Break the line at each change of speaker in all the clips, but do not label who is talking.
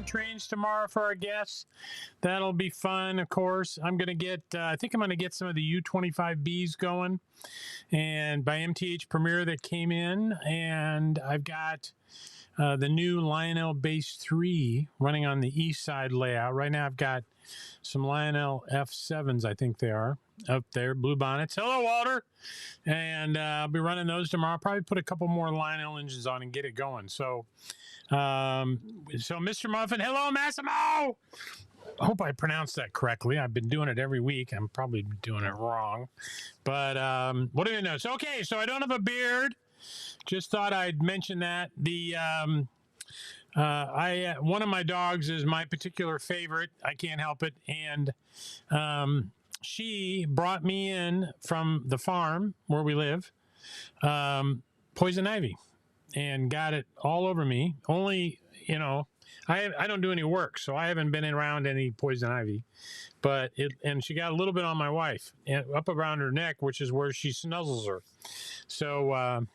MrMuffin'sTrains tomorrow for our guests. That'll be fun, of course. I'm going to get, I think I'm going to get some of the U25Bs going, and by MTH Premier that came in, and I've got the new Lionel Base 3 running on the east side layout. Right now I've got some Lionel F7s, I think they are, up there, blue bonnets. Hello, Walter. And I'll be running those tomorrow. I'll probably put a couple more Lionel engines on and get it going. So, Mr. Muffin, hello, Massimo. I hope I pronounced that correctly. I've been doing it every week. I'm probably doing it wrong. But what do you know? So, okay, so I don't have a beard. Just thought I'd mention that. One of my dogs is my particular favorite. I can't help it. And she brought me in from the farm where we live, poison ivy, and got it all over me. Only, you know, I don't do any work, so I haven't been around any poison ivy. But and she got a little bit on my wife, and up around her neck, which is where she snuzzles her. So,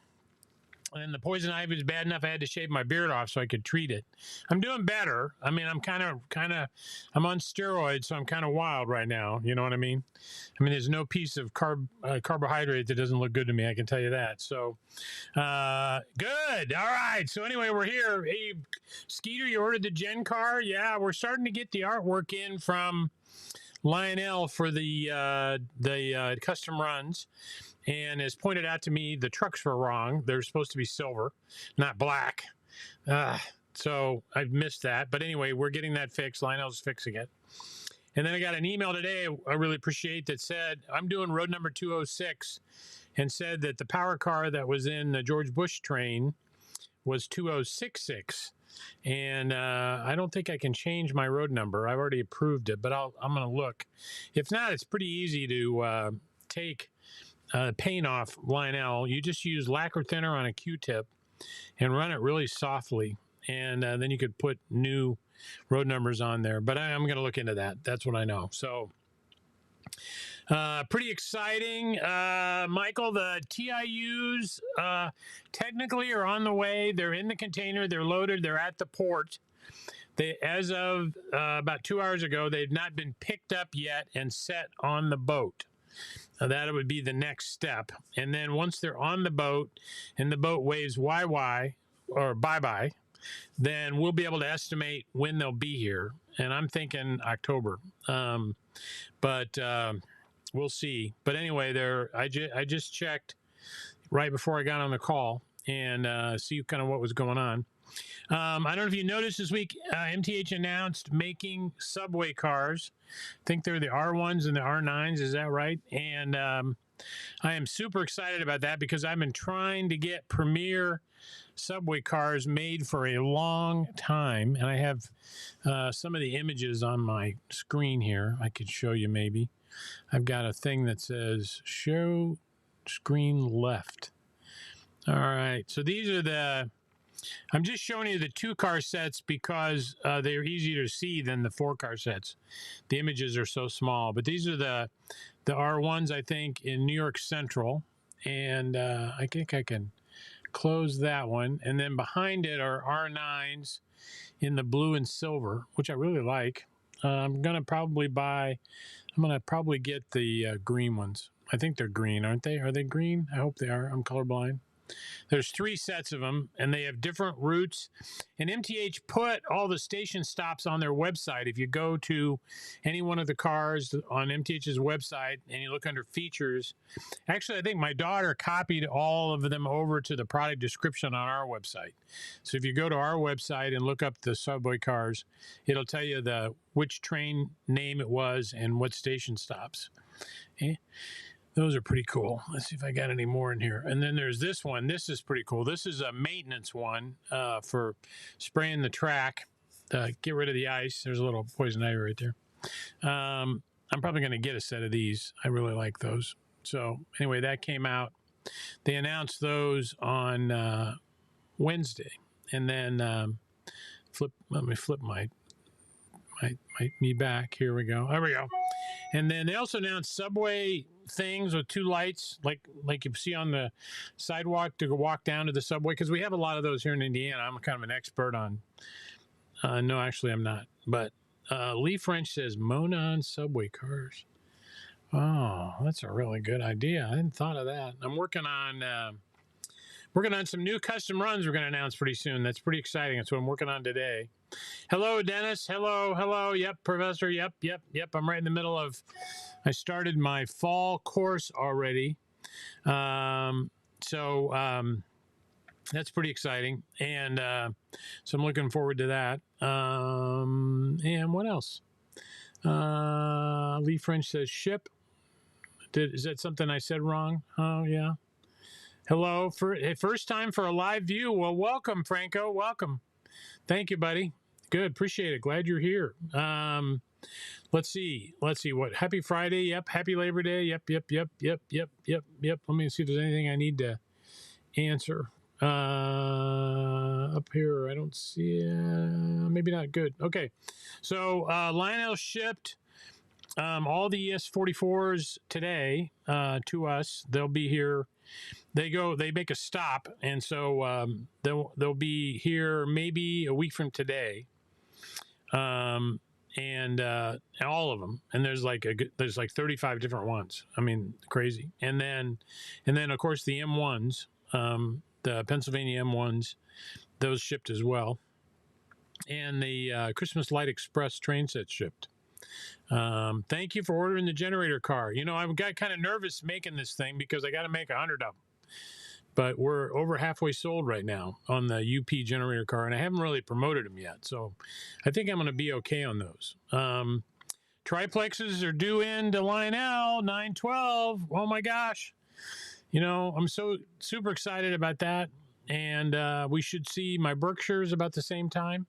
and the poison ivy was bad enough I had to shave my beard off so I could treat it. I'm doing better. I mean, I'm I'm on steroids, so I'm kind of wild right now. You know what I mean? I mean, there's no piece of carbohydrate that doesn't look good to me. I can tell you that. So, good. All right. So anyway, we're here. Hey, Skeeter, you ordered the Gen car? Yeah, we're starting to get the artwork in from Lionel for the custom runs. And as pointed out to me, the trucks were wrong. They're supposed to be silver, not black. So I've missed that. But anyway, we're getting that fixed. Lionel's fixing it. And then I got an email today I really appreciate that said, I'm doing road number 206, and said that the power car that was in the George Bush train was 2066. And I don't think I can change my road number. I've already approved it, but I'm going to look. If not, it's pretty easy to take paint off Lionel. You just use lacquer thinner on a Q-tip and run it really softly, and then you could put new road numbers on there. But I'm going to look into that. That's what I know. So pretty exciting. Michael, the TIUs technically are on the way. They're in the container. They're loaded. They're at the port. As of about 2 hours ago, they've not been picked up yet and set on the boat. That would be the next step. And then once they're on the boat and the boat waves YY or bye-bye, then we'll be able to estimate when they'll be here. And I'm thinking October. But we'll see. But anyway, I just checked right before I got on the call and see kind of what was going on. I don't know if you noticed this week, MTH announced making subway cars. I think they're the R1s and the R9s. Is that right? And I am super excited about that because I've been trying to get premier subway cars made for a long time. And I have some of the images on my screen here. I could show you maybe. I've got a thing that says show screen left. All right. So these are I'm just showing you the 2-car sets because they're easier to see than the 4-car sets. The images are so small. But these are the R1s, I think, in New York Central. And I think I can close that one. And then behind it are R9s in the blue and silver, which I really like. I'm going to probably get the green ones. I think they're green, aren't they? Are they green? I hope they are. I'm colorblind. There's 3 sets of them, and they have different routes. And MTH put all the station stops on their website. If you go to any one of the cars on MTH's website and you look under features, actually, I think my daughter copied all of them over to the product description on our website. So if you go to our website and look up the subway cars, it'll tell you which train name it was and what station stops. Okay. Those are pretty cool. Let's see if I got any more in here. And then there's this one. This is pretty cool. This is a maintenance one for spraying the track. Get rid of the ice. There's a little poison ivy right there. I'm probably going to get a set of these. I really like those. So anyway, that came out. They announced those on Wednesday. And then let me flip me back. Here we go. There we go. And then they also announced subway things with 2 lights, like you see on the sidewalk to walk down to the subway, because we have a lot of those here in Indiana. I'm kind of an expert on No, actually, I'm not. But Lee French says Monon subway cars. Oh, that's a really good idea. I hadn't thought of that. I'm working on some new custom runs we're going to announce pretty soon. That's pretty exciting. That's what I'm working on today. Hello, Dennis. Hello. Yep, Professor. Yep. I'm right in the middle of. I started my fall course already. That's pretty exciting, and so I'm looking forward to that. And what else? Lee French says ship. Is that something I said wrong? Oh, yeah. Hello. First time for a live view. Well, welcome, Franco. Welcome. Thank you, buddy. Good. Appreciate it. Glad you're here. Let's see. What? Happy Friday. Yep. Happy Labor Day. Yep. Let me see if there's anything I need to answer. Up here, I don't see it. Maybe not. Good. Okay. So Lionel shipped all the ES44s today to us. They'll be here. They make a stop, and so they'll be here maybe a week from today. And all of them, and there's like 35 different ones. I mean, crazy. And then of course the M1s, the Pennsylvania M1s, those shipped as well, and the Christmas Light Express train set shipped. Thank you for ordering the generator car. You know, I got kind of nervous making this thing because I got to make 100 of them. But we're over halfway sold right now on the UP generator car, and I haven't really promoted them yet. So I think I'm going to be okay on those. Triplexes are due in to Lionel, 9/12. Oh, my gosh. You know, I'm so super excited about that. And we should see my Berkshires about the same time.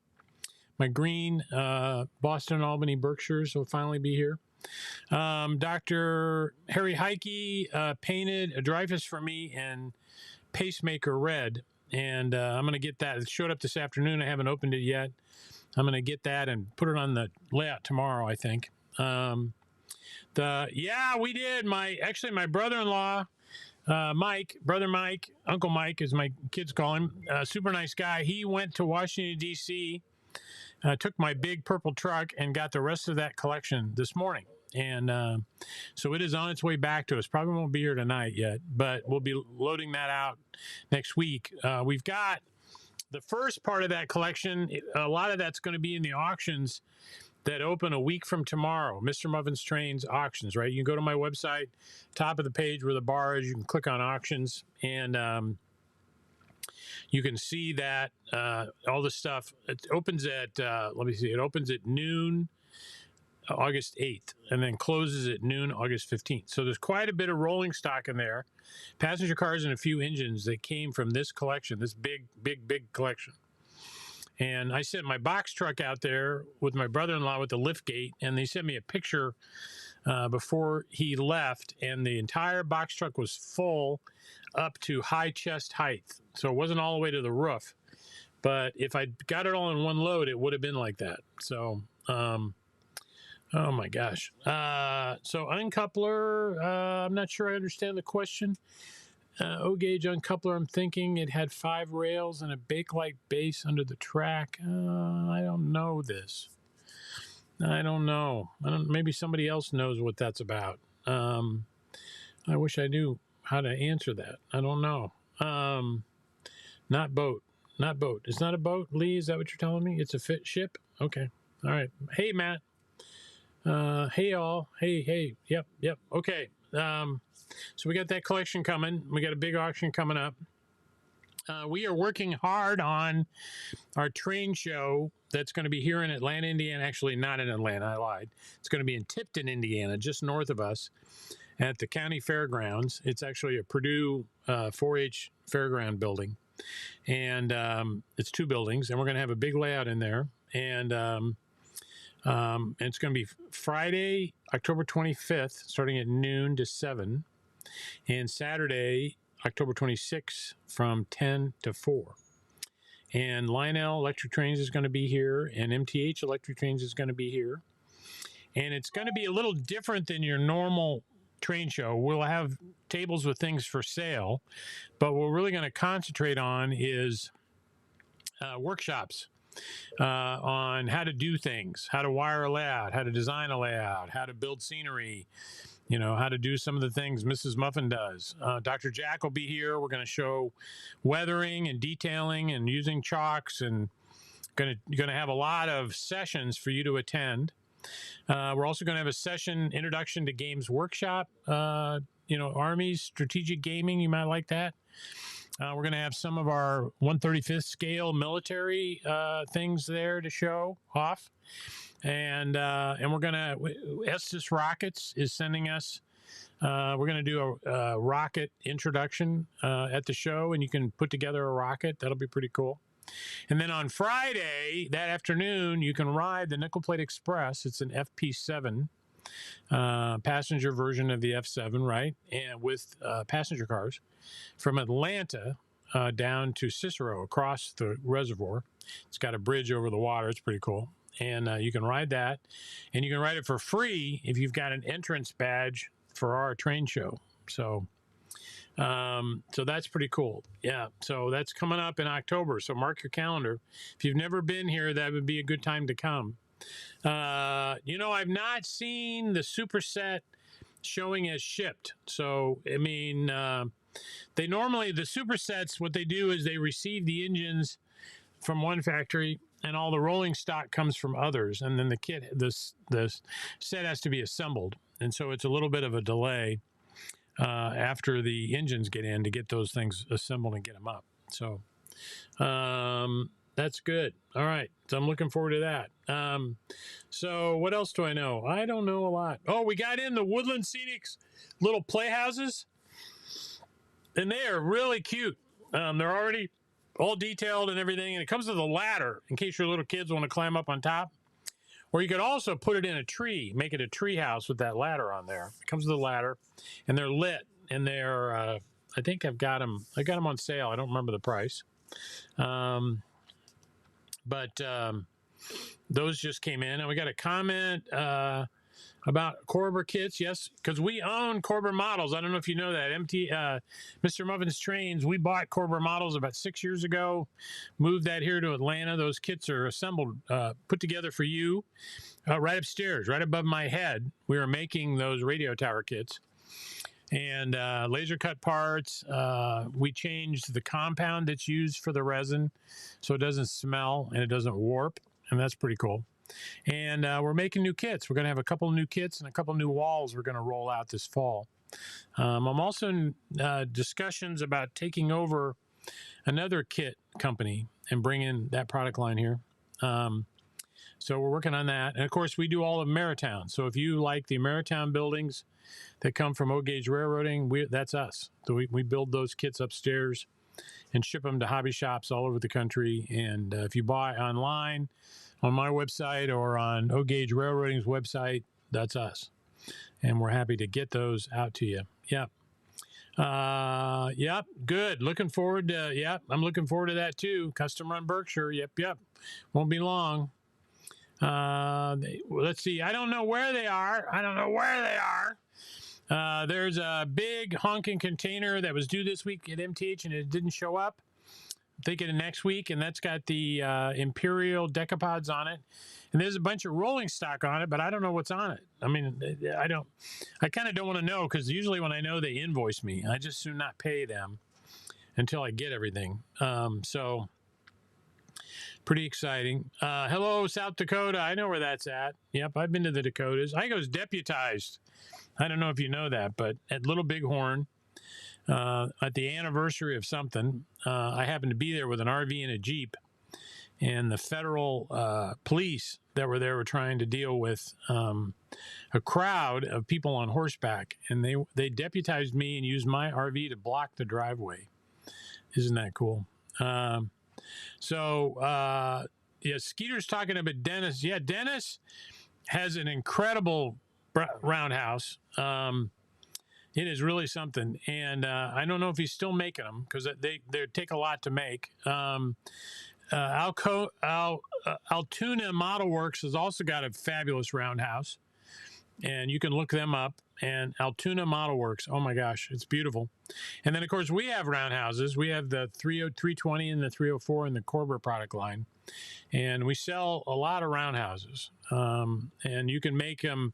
My green Boston Albany Berkshires will finally be here. Dr. Harry Heike painted a Dreyfus for me in Pacemaker Red, and I'm going to get that. It showed up this afternoon. I haven't opened it yet. I'm going to get that and put it on the layout tomorrow, I think. We did. My brother-in-law, Brother Mike, Uncle Mike, as my kids call him, super nice guy. He went to Washington, D.C., took my big purple truck and got the rest of that collection this morning. And so it is on its way back to us. Probably won't be here tonight yet, but we'll be loading that out next week. We've got the first part of that collection. A lot of that's going to be in the auctions that open a week from tomorrow. MrMuffin'sTrains auctions, right? You can go to my website, top of the page where the bar is. You can click on auctions, and you can see that all the stuff. It opens at It opens at noon, August 8th, and then closes at noon, August 15th. So there's quite a bit of rolling stock in there. Passenger cars and a few engines that came from this collection, this big collection. And I sent my box truck out there with my brother-in-law with the lift gate, and they sent me a picture before he left, and the entire box truck was full up to high chest height. So it wasn't all the way to the roof. But if I got it all in one load, it would have been like that. So, oh my gosh. So uncoupler, I'm not sure I understand the question. O-gauge uncoupler, I'm thinking it had 5 rails and a Bakelite base under the track. I don't know this. I don't know. Maybe somebody else knows what that's about. I wish I knew how to answer that. I don't know. Not boat. It's not a boat, Lee? Is that what you're telling me? It's a ship? Okay. All right. Hey, Matt. Hey, all. Hey. Yep. Okay. So we got that collection coming. We got a big auction coming up. We are working hard on our train show that's going to be here in Atlanta, Indiana. Actually, not in Atlanta. I lied. It's going to be in Tipton, Indiana, just north of us at the county fairgrounds. It's actually a Purdue 4-H fairground building. And it's 2 buildings, and we're going to have a big layout in there. And it's going to be Friday, October 25th, starting at noon to 7, and Saturday, October 26th, from 10 to 4. And Lionel Electric Trains is going to be here, and MTH Electric Trains is going to be here. And it's going to be a little different than your normal train show. We'll have tables with things for sale, but what we're really going to concentrate on is workshops. on how to do things, how to wire a layout, how to design a layout, how to build scenery, you know, how to do some of the things Mrs. Muffin does. Dr. Jack will be here. We're going to show weathering and detailing and using chalks, and going to have a lot of sessions for you to attend. We're also going to have a session, Introduction to Games Workshop, you know, Army's strategic gaming. You might like that. We're going to have some of our 135th scale military things there to show off. And we're going to, Estes Rockets is sending us, we're going to do a rocket introduction at the show, and you can put together a rocket. That'll be pretty cool. And then on Friday, that afternoon, you can ride the Nickel Plate Express. It's an FP7 passenger version of the F7, right? And with passenger cars from Atlanta down to Cicero across the reservoir. It's got a bridge over the water. It's pretty cool. And you can ride that. And you can ride it for free if you've got an entrance badge for our train show. So that's pretty cool. Yeah. So that's coming up in October. So mark your calendar. If you've never been here, that would be a good time to come. You know, I've not seen the superset showing as shipped. So, I mean, they normally, the supersets, what they do is they receive the engines from one factory and all the rolling stock comes from others. And then the kit, the set has to be assembled. And so it's a little bit of a delay after the engines get in to get those things assembled and get them up. So that's good. All right. So I'm looking forward to that. So what else do I know? I don't know a lot. Oh, we got in the Woodland Scenics little playhouses, and they are really cute. They're already all detailed and everything, and it comes with a ladder in case your little kids want to climb up on top. Or you could also put it in a tree, make it a tree house with that ladder on there. It comes with a ladder, and they're lit, and they're, I think I got them on sale. I don't remember the price. But those just came in, and we got a comment about Korber kits. Yes, because we own Korber models. I don't know if you know that. Mr. Muffin's Trains, we bought Korber models about 6 years ago, moved that here to Atlanta. Those kits are assembled, put together for you right upstairs, right above my head. We were making those radio tower kits. And laser cut parts. We changed the compound that's used for the resin so it doesn't smell and it doesn't warp, and that's pretty cool. And we're making new kits. We're going to have a couple new kits and a couple new walls we're going to roll out this fall. I'm also in discussions about taking over another kit company and bringing that product line here. So we're working on that. And, of course, we do all of Marytown. So if you like the Marytown buildings that come from O-Gauge Railroading, that's us. So we build those kits upstairs and ship them to hobby shops all over the country. And if you buy online on my website or on O-Gauge Railroading's website, that's us. And we're happy to get those out to you. Yep. Yep. Good. Looking forward to, yep. I'm looking forward to that too. Custom Run Berkshire. Yep. Yep. Won't be long. Let's see. I don't know where they are. There's a big honking container that was due this week at MTH and it didn't show up. I'm thinking of next week, and that's got the Imperial decapods on it. And there's a bunch of rolling stock on it, but I don't know what's on it. I mean, I kind of don't want to know, because usually when I know, they invoice me. I just do not pay them until I get everything. So pretty exciting. Hello, South Dakota. I know where that's at. Yep, I've been to the Dakotas. I was deputized. I don't know if you know that, but at Little Bighorn, at the anniversary of something, I happened to be there with an RV and a Jeep, and the federal police that were there were trying to deal with a crowd of people on horseback, and they deputized me and used my RV to block the driveway. Isn't that cool? Yeah, Skeeter's talking about Dennis. Yeah, Dennis has an incredible roundhouse. It is really something, and I don't know if he's still making them, because they take a lot to make. Altoona Model Works has also got a fabulous roundhouse, and you can look them up. and Altoona Model Works. Oh my gosh, it's beautiful. And then of course we have roundhouses. We have the 320 and the 304 in the Korber product line, and we sell a lot of roundhouses. And you can make them.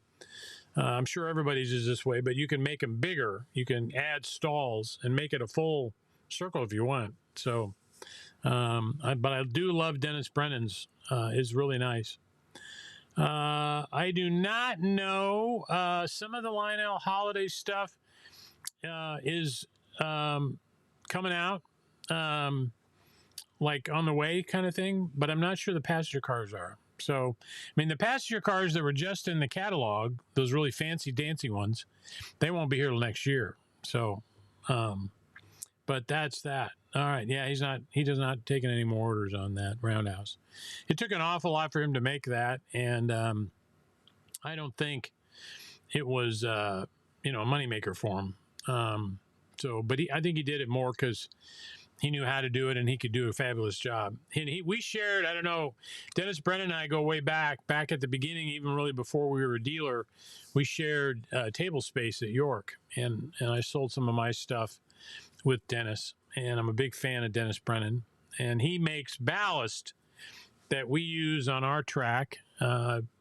I'm sure everybody's is this way, but you can make them bigger. You can add stalls and make it a full circle if you want. So, but I do love Dennis Brennan's. Is really nice. I do not know. Some of the Lionel holiday stuff is coming out, like on the way kind of thing, but I'm not sure the passenger cars are. So, I mean, the passenger cars that were just in the catalog, those really fancy dancy ones, they won't be here till next year. So, but that's that. All right. Yeah, he does not taking any more orders on that roundhouse. It took an awful lot for him to make that. And I don't think it was, a moneymaker for him. But I think he did it more because he knew how to do it and he could do a fabulous job. And we shared, I don't know, Dennis Brennan and I go way back at the beginning, even really before we were a dealer, we shared table space at York. And I sold some of my stuff with Dennis. And I'm a big fan of Dennis Brennan. And he makes ballast that we use on our track,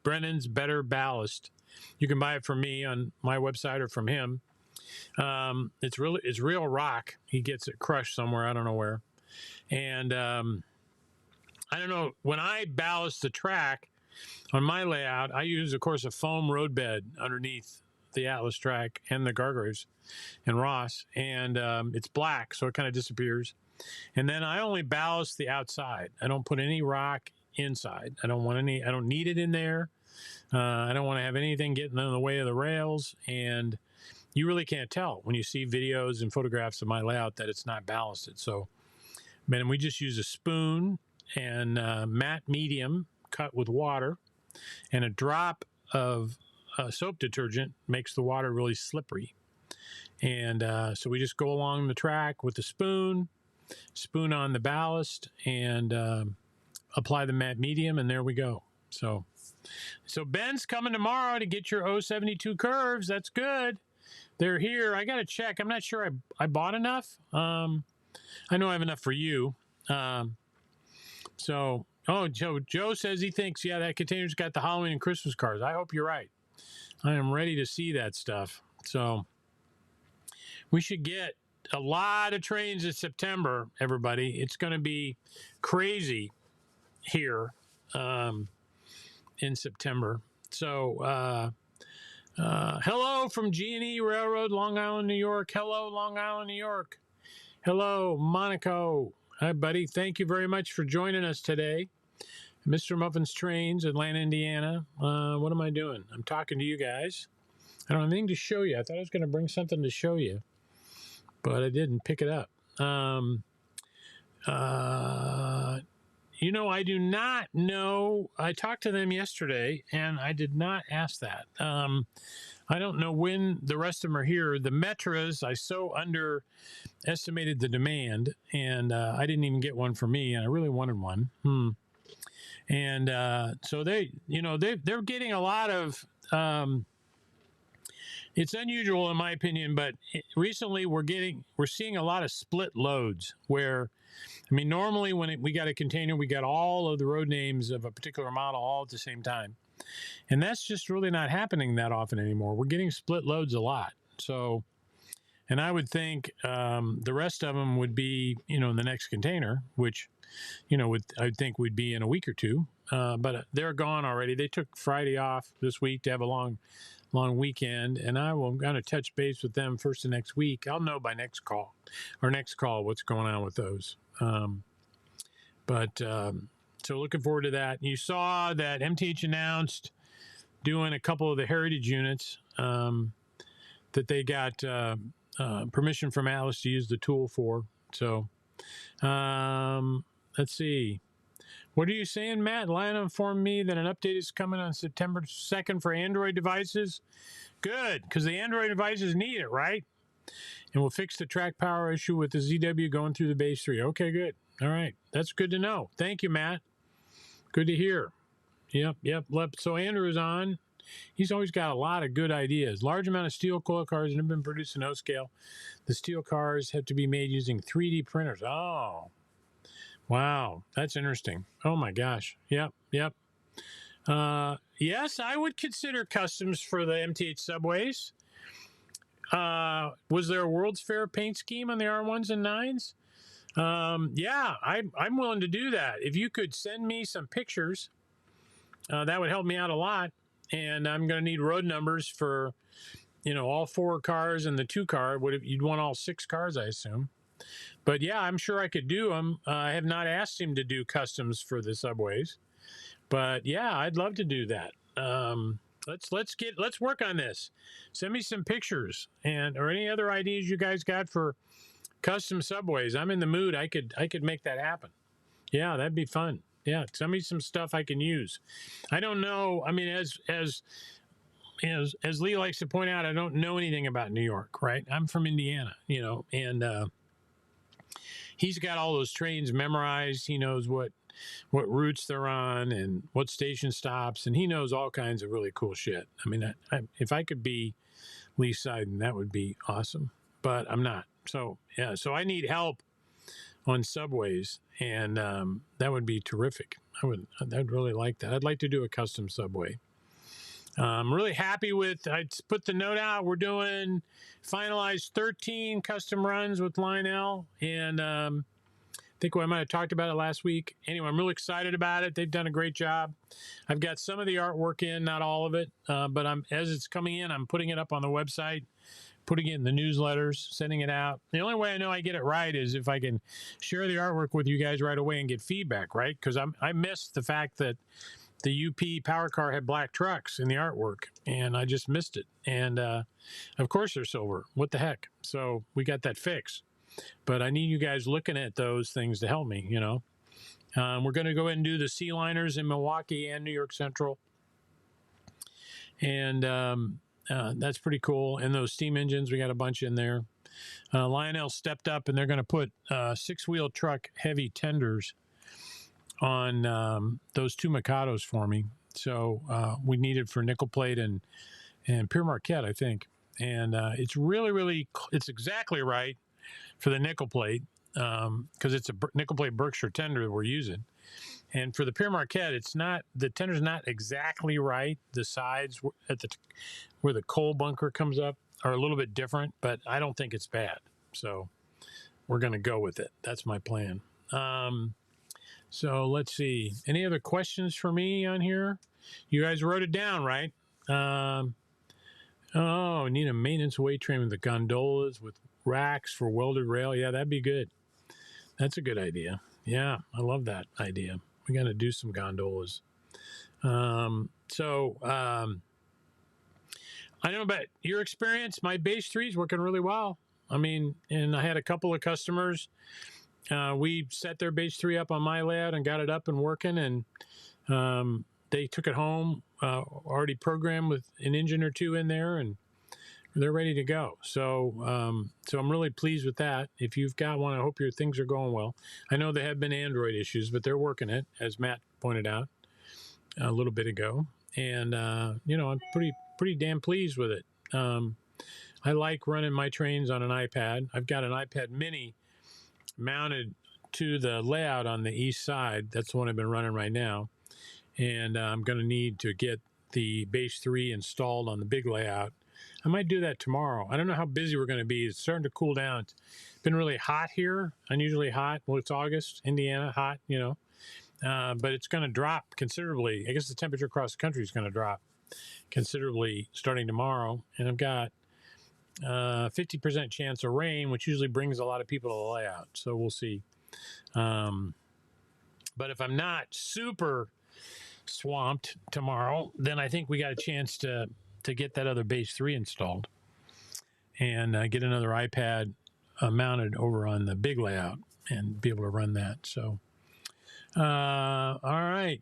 Brennan's Better Ballast. You can buy it from me on my website or from him. It's real rock. He gets it crushed somewhere. I don't know where. And I don't know. When I ballast the track on my layout, I use, of course, a foam roadbed underneath the Atlas track and the Gargraves and Ross. And it's black, so it kind of disappears. And then I only ballast the outside. I don't put any rock inside. I don't need it in there. I don't want to have anything getting in the way of the rails. And you really can't tell when you see videos and photographs of my layout that it's not ballasted. So, man, we just use a spoon and matte medium cut with water and a drop of soap detergent makes the water really slippery. And so we just go along the track with the spoon on the ballast, and apply the matte medium, and there we go. So Ben's coming tomorrow to get your 072 curves. That's good. They're here. I got to check. I'm not sure I bought enough. I know I have enough for you. Joe says he thinks, yeah, that container's got the Halloween and Christmas cars. I hope you're right. I am ready to see that stuff. So we should get a lot of trains in September, everybody. It's going to be crazy here in September. So hello from G&E Railroad, Long Island, New York. Hello, Long Island, New York. Hello, Monaco. Hi, buddy. Thank you very much for joining us today. Mr. Muffin's Trains, Atlanta, Indiana. What am I doing? I'm talking to you guys. I don't have anything to show you. I thought I was going to bring something to show you, but I didn't pick it up. I do not know. I talked to them yesterday, and I did not ask that. I don't know when the rest of them are here. The Metras, I so underestimated the demand, and I didn't even get one for me, and I really wanted one. And so they're getting a lot of. It's unusual in my opinion, but recently we're seeing a lot of split loads where, I mean, normally when we got a container, we got all of the road names of a particular model all at the same time. And that's just really not happening that often anymore. We're getting split loads a lot. So, and I would think the rest of them would be, in the next container, which, I think would be in a week or two. But they're gone already. They took Friday off this week to have a long weekend, and I'm going to touch base with them first of next week. I'll know by next call what's going on with those. So looking forward to that. You saw that MTH announced doing a couple of the heritage units that they got permission from Atlas to use the tool for. So let's see. What are you saying, Matt? Lionel informed me that an update is coming on September 2nd for Android devices. Good, because the Android devices need it, right? And we'll fix the track power issue with the ZW going through the base 3. Okay, good. All right. That's good to know. Thank you, Matt. Good to hear. Yep. So Andrew is on. He's always got a lot of good ideas. Large amount of steel coil cars have been produced in O scale. The steel cars have to be made using 3D printers. Oh, wow. That's interesting. Oh, my gosh. Yep. Yes, I would consider customs for the MTH subways. Was there a World's Fair paint scheme on the R1s and 9s? Yeah, I'm willing to do that. If you could send me some pictures, that would help me out a lot. And I'm going to need road numbers for, all 4 cars and the 2 car. You'd want all 6 cars, I assume. But yeah, I'm sure I could do them. I have not asked him to do customs for the subways, but yeah, I'd love to do that. Let's work on this. Send me some pictures or any other ideas you guys got for custom subways. I'm in the mood. I could make that happen. Yeah, that'd be fun. Yeah, send me some stuff I can use. I don't know. I mean, as Lee likes to point out, I don't know anything about New York, right? I'm from Indiana, and he's got all those trains memorized. He knows what routes they're on and what station stops, and he knows all kinds of really cool shit. I mean, if I could be Lee Seiden, that would be awesome, but I'm not. So yeah, so I need help on subways, and that would be terrific. I'd really like that. I'd like to do a custom subway. I'm really happy with, I put the note out. We're doing finalized 13 custom runs with Lionel, and I think I might have talked about it last week. Anyway, I'm really excited about it. They've done a great job. I've got some of the artwork in, not all of it, but as it's coming in, I'm putting it up on the website, putting it in the newsletters, sending it out. The only way I know I get it right is if I can share the artwork with you guys right away and get feedback, right? Because I missed the fact that the UP power car had black trucks in the artwork, and I just missed it. And of course they're silver. What the heck? So we got that fixed. But I need you guys looking at those things to help me, We're going to go ahead and do the sea liners in Milwaukee and New York Central. And that's pretty cool. And those steam engines, we got a bunch in there. Lionel stepped up, and they're going to put 6-wheel truck heavy tenders on those 2 Mikados for me. So we need it for nickel plate and Pure Marquette, I think. And it's really, it's exactly right for the nickel plate because it's a nickel plate Berkshire tender that we're using. And for the Pure Marquette, the tender's not exactly right. The sides where the coal bunker comes up are a little bit different, but I don't think it's bad. So we're going to go with it. That's my plan. So let's see. Any other questions for me on here? You guys wrote it down, right? Need a maintenance weight train with the gondolas with racks for welded rail. Yeah, that'd be good. That's a good idea. Yeah, I love that idea. We got to do some gondolas. I don't know about your experience. My base 3 is working really well. I mean, and I had a couple of customers. We set their base 3 up on my layout and got it up and working, and they took it home, already programmed with an engine or 2 in there, and they're ready to go. So I'm really pleased with that. If you've got one, I hope your things are going well. I know there have been Android issues, but they're working it, as Matt pointed out a little bit ago. And, I'm pretty damn pleased with it. I like running my trains on an iPad. I've got an iPad mini mounted to the layout on the east side. That's the one I've been running right now. And I'm going to need to get the base 3 installed on the big layout. I might do that tomorrow. I don't know how busy we're going to be. It's starting to cool down. It's been really hot here, unusually hot. Well, it's August, Indiana, hot, but it's going to drop considerably. I guess the temperature across the country is going to drop considerably starting tomorrow. And I've got 50% chance of rain, which usually brings a lot of people to the layout. So we'll see. But if I'm not super swamped tomorrow, then I think we got a chance to get that other base 3 installed and get another iPad mounted over on the big layout and be able to run that. So, all right.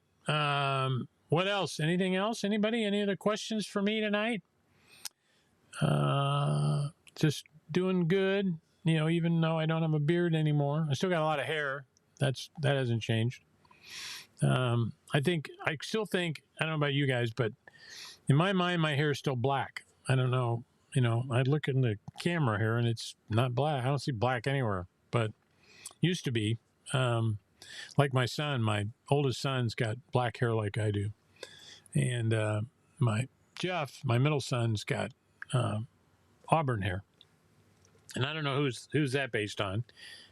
What else? Anything else? Anybody? Any other questions for me tonight? Just doing good, even though I don't have a beard anymore. I still got a lot of hair. That hasn't changed. I still think, I don't know about you guys, but In my mind, my hair is still black. I don't know. You know, I look in the camera here and it's not black. I don't see black anywhere, but used to be. Like my son, my oldest son's got black hair like I do. And my Jeff, my middle son's got auburn hair. And I don't know who's that based on,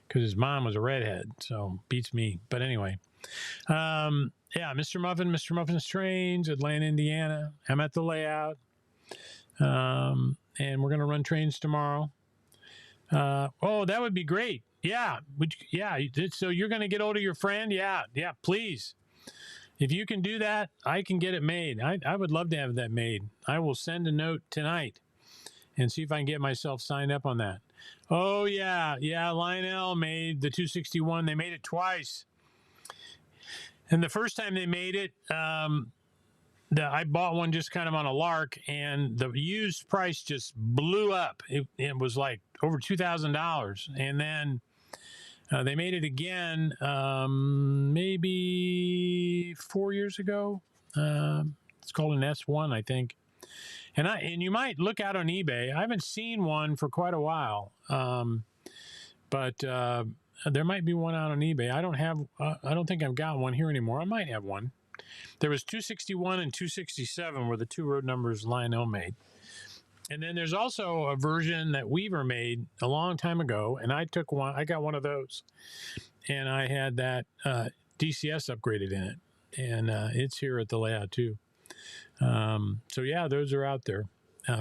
because his mom was a redhead, so beats me. But anyway, yeah, Mr. Muffin's Trains, Atlanta, Indiana. I'm at the layout, and we're gonna run trains tomorrow. Oh, that would be great. Yeah, yeah. So you're gonna get hold of your friend? Yeah, please. If you can do that, I can get it made. I would love to have that made. I will send a note tonight and see if I can get myself signed up on that. Oh, yeah. Lionel made the 261. They made it twice. And the first time they made it, I bought one just kind of on a lark, and the used price just blew up. It was like over $2,000. And then they made it again maybe 4 years ago. It's called an S1, I think. And you might look out on eBay. I haven't seen one for quite a while, but there might be one out on eBay. I don't think I've got one here anymore. I might have one. There was 261 and 267 were the two road numbers Lionel made. And then there's also a version that Weaver made a long time ago, and I got one of those, and I had that DCS upgraded in it, and it's here at the layout too. So yeah, those are out there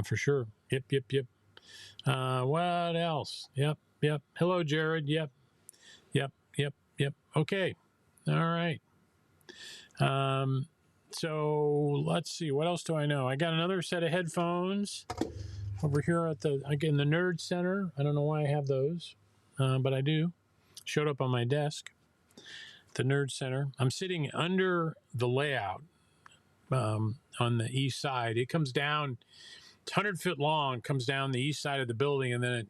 for sure. Yep. What else? Yep. Hello, Jared. Yep. Okay. All right. So let's see. What else do I know? I got another set of headphones over here in the Nerd Center. I don't know why I have those, but I do. Showed up on my desk. The Nerd Center. I'm sitting under the layout on the east side. It comes down. It's 100 feet long. Comes down the east side of the building, and then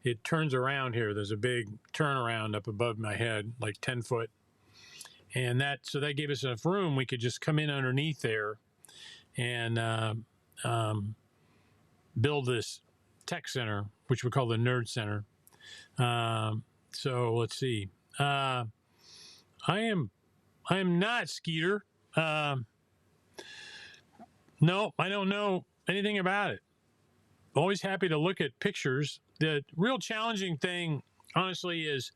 it turns around here. There's a big turnaround up above my head, like 10 foot. And that gave us enough room. We could just come in underneath there and build this tech center, which we call the Nerd Center. So let's see. I am not Skeeter. No, I don't know anything about it. Always happy to look at pictures. The real challenging thing, honestly, is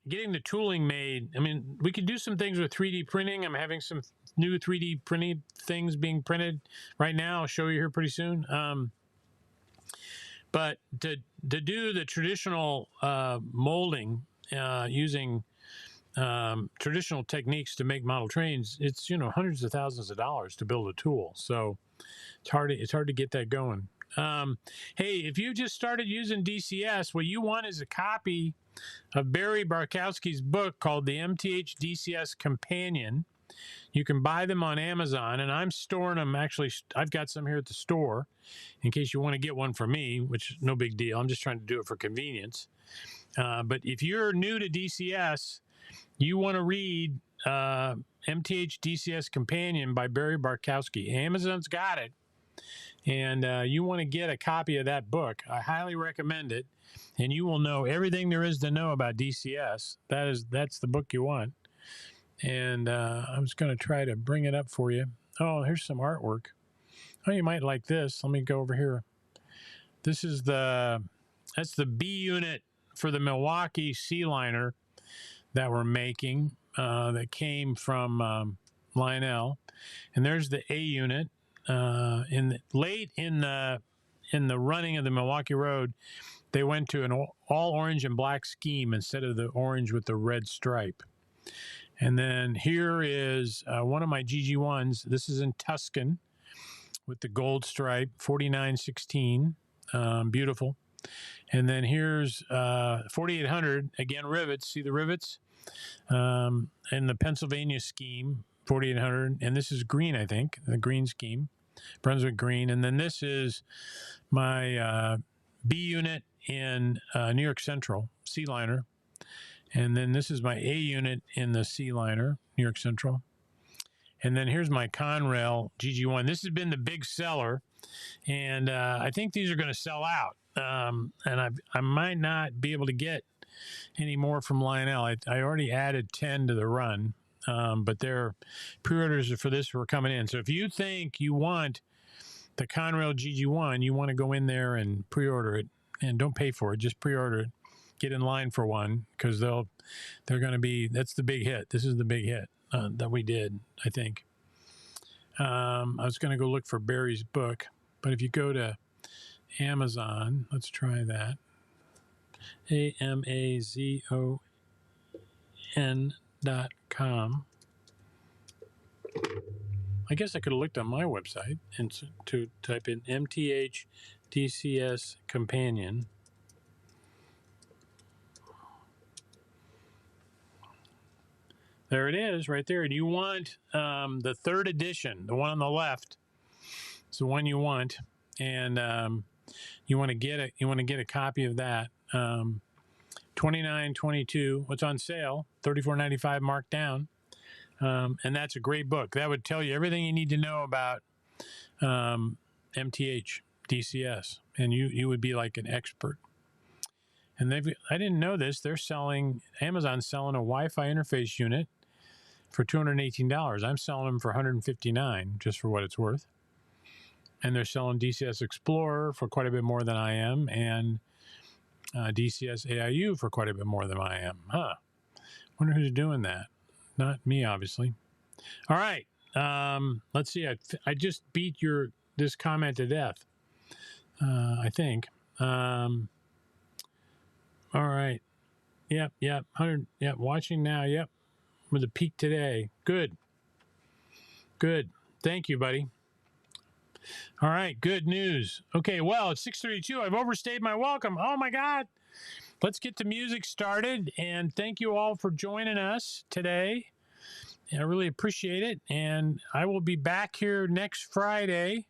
getting the tooling made. I mean, we could do some things with 3D printing. I'm having some new 3D printed things being printed right now. I'll show you here pretty soon. But to do the traditional molding using traditional techniques to make model trains, it's hundreds of thousands of dollars to build a tool. So it's hard to get that going. Hey, if you just started using DCS, what you want is a copy of Barry Barkowski's book called the MTH DCS Companion. You can buy them on Amazon, and I'm storing them. Actually, I've got some here at the store in case you want to get one for me, which is no big deal. I'm just trying to do it for convenience. But if you're new to DCS, you want to read MTH DCS Companion by Barry Barkowski. Amazon's got it. And you want to get a copy of that book. I highly recommend it. And you will know everything there is to know about DCS. That's the book you want. And I was going to try to bring it up for you. Oh, here's some artwork. Oh, you might like this. Let me go over here. This is that's the B unit for the Milwaukee Sea Liner that we're making that came from Lionel. And there's the A unit. Late in the running of the Milwaukee Road, they went to an all orange and black scheme instead of the orange with the red stripe. And then here is one of my GG1s. This is in Tuscan with the gold stripe, 4916, beautiful. And then here's 4800, again rivets. See the rivets? And the Pennsylvania scheme, 4800, and this is green, I think, the green scheme, Brunswick green. And then this is my B unit in New York Central, Sea Liner. And then this is my A unit in the Sea Liner, New York Central. And then here's my Conrail GG1. This has been the big seller, and I think these are going to sell out. And I might not be able to get any more from Lionel. I already added 10 to the run, but their pre-orders for this were coming in. So if you think you want the Conrail GG1, you want to go in there and pre-order it, and don't pay for it, just pre-order it. Get in line for one, because they're going to be, that's the big hit. This is the big hit that we did, I think. I was going to go look for Barry's book, but if you go to Amazon, let's try that. Amazon.com. I guess I could have looked on my website and to type in MTH DCS Companion. There it is, right there. And you want the 3rd edition, the one on the left. It's the one you want, and you want to get it. You want to get a copy of that. $29.22. What's on sale? $34.95 marked down. And that's a great book. That would tell you everything you need to know about MTH DCS, and you would be like an expert. And I didn't know this. Amazon's selling a Wi-Fi interface unit for $218. I'm selling them for $159, just for what it's worth. And they're selling DCS Explorer for quite a bit more than I am, and DCS AIU for quite a bit more than I am. Wonder who's doing that. Not me, obviously. All right. Let's see. I just beat this comment to death, I think. All right. Yep. 100. Yep. Watching now. Yep. With a peak today. Good. Thank you, buddy. All right. Good news. Okay. Well, it's 6:32. I've overstayed my welcome. Oh my God. Let's get the music started. And thank you all for joining us today. I really appreciate it. And I will be back here next Friday